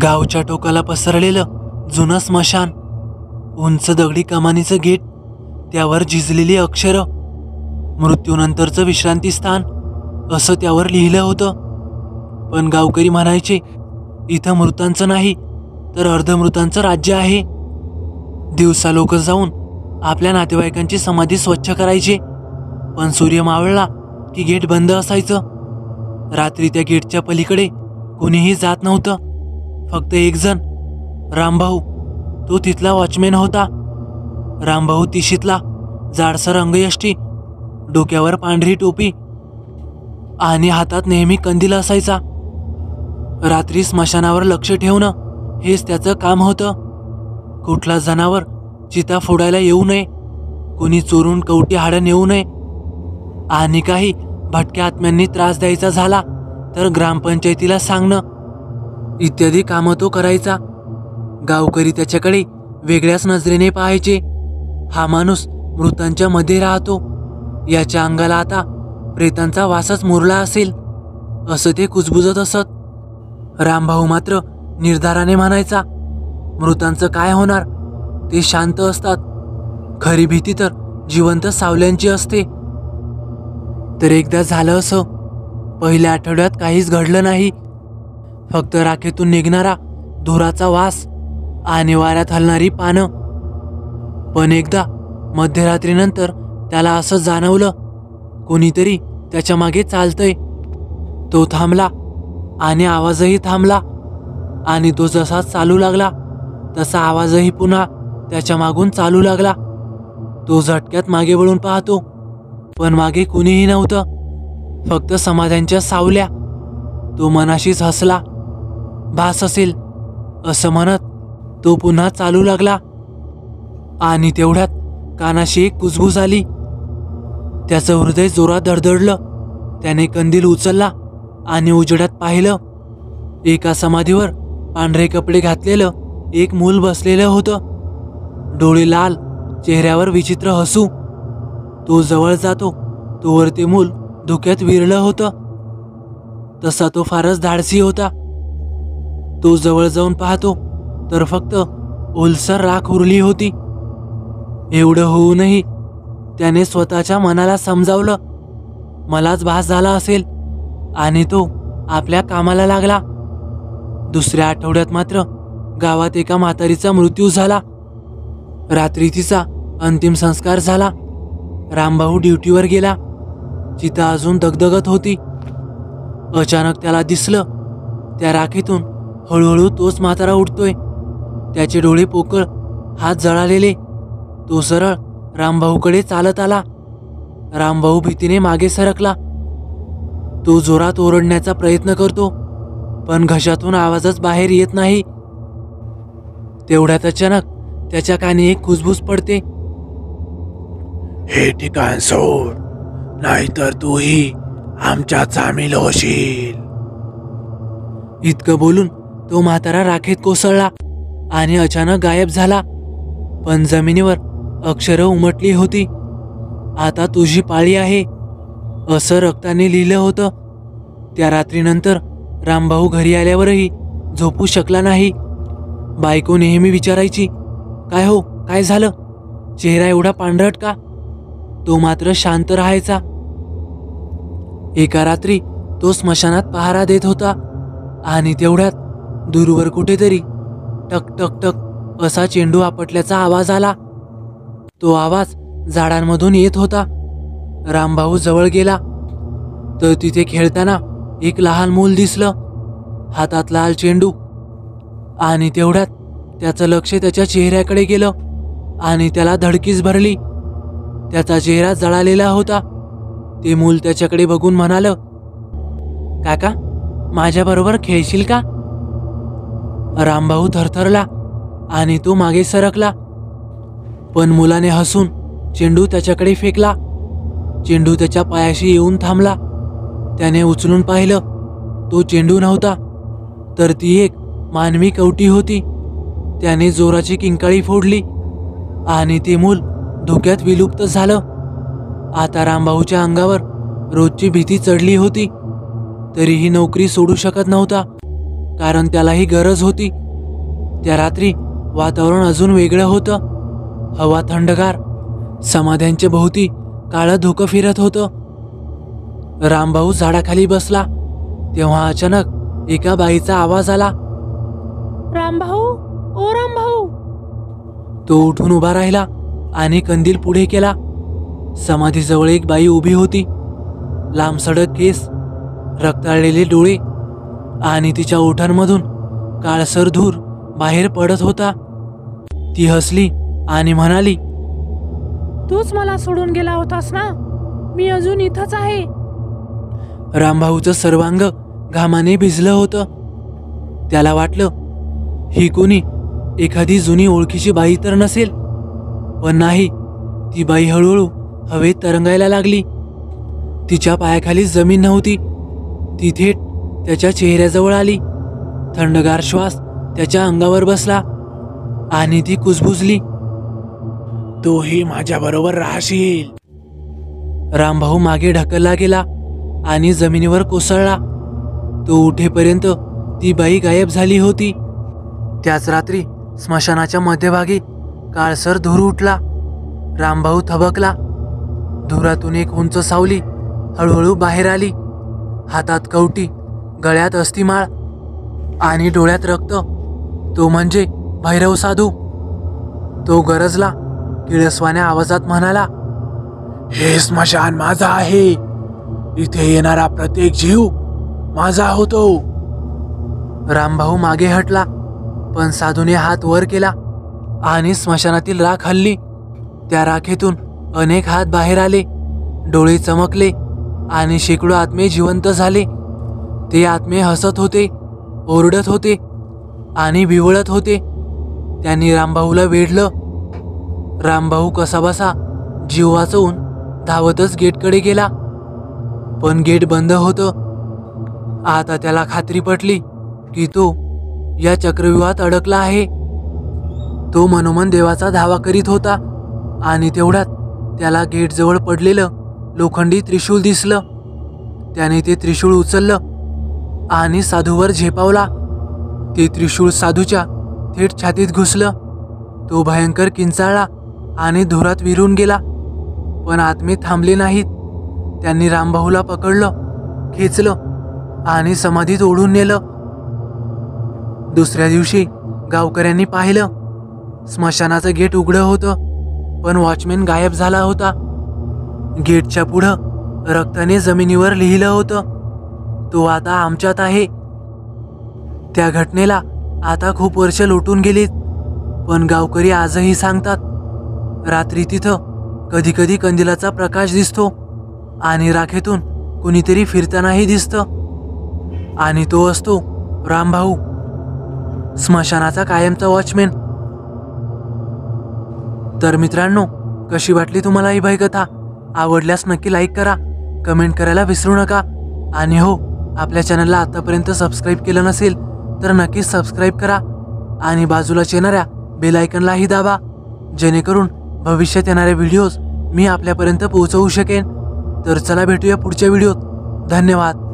गावच्या टोकाला पसरलेलं जुनं स्मशान, उंच दगडी कमानीचं गेट, त्यावर झिजलेली अक्षरं, मृत्यूनंतरचं विश्रांती स्थान असं त्यावर लिहिलं होतं. पण गावकरी म्हणायचे, इथं मृतांचं नाही तर अर्धमृतांचं राज्य आहे. दिवसा लोक जाऊन आपल्या नातेवाईकांची समाधी स्वच्छ करायचे, पण सूर्य मावळला की गेट बंद असायचं. रात्री त्या गेटच्या पलीकडे कोणीही जात नव्हतं. फक्त एक जण, रामभाऊ, तो तिथला वॉचमॅन होता. रामभाऊ तिशीतला, जाडसर अंगयष्टी, डोक्यावर पांढरी टोपी आणि हातात नेहमी कंदील असायचा. रात्री स्मशानावर लक्ष ठेवणं हेच त्याचं काम होतं. कुठला जनावर चिता फोडायला येऊ नये, कोणी चोरून कवटी हाडं नेऊ नये, आणि काही भटक्या आत्म्यांनी त्रास द्यायचा झाला तर ग्रामपंचायतीला सांगणं इत्यादी कामं तो करायचा. गावकरी त्याच्याकडे वेगळ्याच नजरेने पाहायचे. हा माणूस मृतांच्या मध्ये राहतो, याच्या अंगाला आता प्रेतांचा वासच मुरला असेल असं ते कुजबुजत असत. रामभाऊ मात्र निर्धाराने म्हणायचा, मृतांचं काय होणार, ते शांत असतात. खरी भीती तर जिवंत सावल्यांची असते. तर एकदा झालं असं. पहिल्या आठवड्यात काहीच घडलं नाही. फक्त राखेतून निघणारा धुराचा वास आणि वाऱ्यात हलणारी पानं. पण एकदा मध्यरात्रीनंतर त्याला असं जाणवलं, कोणीतरी त्याच्या मागे चालतंय. तो थांबला आणि आवाजही थांबला, आणि तो जसा चालू लागला तसा आवाजही पुन्हा त्याच्या मागून चालू लागला. तो झटक्यात मागे वळून पाहतो, पण मागे कुणीही नव्हतं, फक्त समाध्यांच्या सावल्या. तो मनाशीच हसला. भास असेल असं म्हणत तो पुन्हा चालू लागला, आणि तेवढ्यात कानाशी एक कुजबूज आली. त्याचं हृदय जोरात धडधडलं. त्याने कंदील उचलला आणि उजेडात पाहिलं. एका समाधीवर पांढरे कपडे घातलेलं एक मूल बसलेलं होतं. डोळे लाल, चेहऱ्यावर विचित्र हसू. तो जवळ जातो तोवर ते मूल धुक्यात विरलं होतं. तसा तो फारच धाडसी होता. तो जवळ जाऊन पाहतो तर फक्त ओलसर राख उरली होती. एवढं होऊनही त्याने स्वतःच्या मनाला समजावलं, मलाच भास झाला असेल, आणि तो आपल्या कामाला लागला. दुसऱ्या आठवड्यात मात्र गावात एका म्हातारीचा मृत्यू झाला. रात्री तिचा अंतिम संस्कार झाला. रामभाऊ ड्युटीवर गेला. चिता अजून दगदगत होती. अचानक त्याला दिसलं, त्या राखेतून हळूहळू तोच म्हातारा उठतोय. त्याचे डोळे पोकळ, हात जळालेले. तो सरळ रामभाऊकडे चालत आला. रामभाऊ भीतीने मागे सरकला. तो जोरात ओरडण्याचा प्रयत्न करतो, पण घशातून आवाजच बाहेर येत नाही. तेवढ्यात अचानक त्याच्या कानी एक कुजबूज पडते. हे ठिकाण सोड, नाहीतर तूही आमच्यात सामील होशील. इतकं बोलून तो म्हातारा राखेत कोसळला आणि अचानक गायब झाला. पण जमिनीवर अक्षरं उमटली होती. आता तुझी पाळी आहे असं रक्ताने लिहिलं होतं. त्या रात्रीनंतर रामभाऊ घरी आल्यावरही झोपू शकला नाही. बायको नेहमी विचारायची, काय हो, काय झालं, चेहरा एवढा पांढरट का? तो मात्र शांत राहायचा. एका रात्री तो स्मशानात पहारा देत होता, आणि तेवढ्यात दूरवर कुठेतरी टक टक टक असा चेंडू आपटल्याचा आवाज आला. तो आवाज झाडांमधून येत होता. रामभाऊ जवळ गेला तर तिथे खेळताना एक लहान मूल दिसलं, हातात लाल चेंडू. आणि तेवढ्यात त्याचं लक्ष त्याच्या चेहऱ्याकडे गेलं आणि त्याला धडकीच भरली. त्याचा चेहरा जळालेला होता. ते मूल त्याच्याकडे बघून म्हणालं, काका, माझ्याबरोबर खेळशील का? रामभाऊ थरथरला आणि तो मागे सरकला. पण मुलाने हसून चेंडू त्याच्याकडे फेकला. चेंडू त्याच्या पायाशी येऊन थांबला. त्याने उचलून पाहिलं. तो चेंडू नव्हता, तर ती एक मानवी कवटी होती. त्याने जोराची किंकाळी फोडली आणि ते मूल धोक्यात विलुप्त झालं. आता रामभाऊच्या अंगावर रोजची भीती चढली होती, तरीही नोकरी सोडू शकत नव्हता. कारण त्यालाही गरज होती. त्या रात्री वातावरण अजून वेगळं होतं. हवा थंडगार, समाध्यांच्या भोवती काळं धुकं फिरत होतं. रामभाऊ झाडाखाली बसला तेव्हा अचानक एका बाईचा आवाज आला. रामभाऊ, ओ रामभाऊ. तो उठून उभा राहिला आणि कंदील पुढे केला. समाधीजवळ एक बाई उभी होती. लांबसडक केस, रक्ताळलेले डोळे आणि तिच्या ओठांमधून काळसर धूर बाहेर पडत होता. ती हसली आणि म्हणाली, तूच मला सोडून गेला होतास ना, मी अजून इथंच आहे. रामभाऊचं सर्वांग घामाने भिजलं होतं. त्याला वाटलं ही कोणी एखादी जुनी ओळखीची बाई तर नसेल. पण नाही, ती बाई हळूहळू हवेत तरंगायला लागली. तिच्या पायाखाली जमीन नव्हती. ती थेट त्याच्या चेहऱ्याजवळ आली. थंडगार श्वास त्याच्या अंगावर बसला आणि ती कुजबुजली. तूही माझ्या बरोबर राहशील. रामभाऊ मागे ढकलला गेला आणि जमिनीवर कोसळला. तो उठेपर्यंत ती बाई गायब झाली होती. त्याच रात्री स्मशानाच्या मध्यभागी काळसर धूर उठला. रामभाऊ थबकला. धुरातून एक उंच सावली हळूहळू बाहेर आली. हातात कवटी, गळ्यात अस्थिमाळ आणि डोळ्यात रक्त. तो म्हणजे भैरव साधू. तो गरजला, किळसवाण्या आवाजात म्हणाला, हे स्मशान माझा आहे. इथे येणारा प्रत्येक जीव माझा होतो. रामभाऊ मागे हटला, पण साधूने हात वर केला आणि स्मशानातील राख हलली. त्या राखेतून अनेक हात बाहेर आले. डोळे चमकले आणि शेकडो आत्मे जिवंत झाले. ते आत्मे हसत होते, ओरडत होते आणि विवळत होते. त्यांनी रामभाऊला वेढलं. रामभाऊ कसाबसा जीव वाचवून धावतच गेटकडे गेला, पण गेट बंद होतं. आता त्याला खात्री पटली की तो या चक्रव्यूहात अडकला आहे. तो मनोमन देवाचा धावा करीत होता आणि तेवढ्यात त्याला गेटजवळ पडलेलं लोखंडी त्रिशूळ दिसलं. त्याने ते त्रिशूळ उचललं आणि साधूवर झेपावला. ते त्रिशूळ साधूच्या थेट छातीत घुसलं. तो भयंकर किंचाळला आणि धुरात विरून गेला. पण आत्मे थांबले नाहीत. त्यांनी रामभाऊला पकडलं, खेचलं आणि समाधीत ओढून नेलं. दुसऱ्या दिवशी गावकऱ्यांनी पाहिलं, स्मशानाचं गेट उघडं होतं, पण वॉचमॅन गायब झाला होता. गेटच्या पुढं रक्ताने जमिनीवर लिहिलं होतं, तो आता आमच्यात आहे. त्या घटनेला आता खूप वर्ष लोटून गेलीत, पण गावकरी आजही सांगतात, रात्री तिथं कधीकधी कंदिलाचा प्रकाश दिसतो आणि राखेतून कुणीतरी फिरतानाही दिसतं. आणि तो असतो रामभाऊ, स्मशानाचा कायमचा वॉचमॅन. तर मित्रांनो, कशी वाटली तुम्हाला ही भयकथा? आवडल्यास नक्की लाईक करा, कमेंट करायला विसरू नका. आणि हो, आपल्या चॅनलला आतापर्यंत सबस्क्राईब केलं नसेल तर नक्कीच सबस्क्राईब करा आणि बाजूलाच येणाऱ्या बेल आयकॉनलाही दाबा, जेणेकरून भविष्यात येणारे व्हिडिओज मी आपल्यापर्यंत पोहोचवू शकेन. तर चला भेटूया पुढच्या व्हिडिओत. धन्यवाद.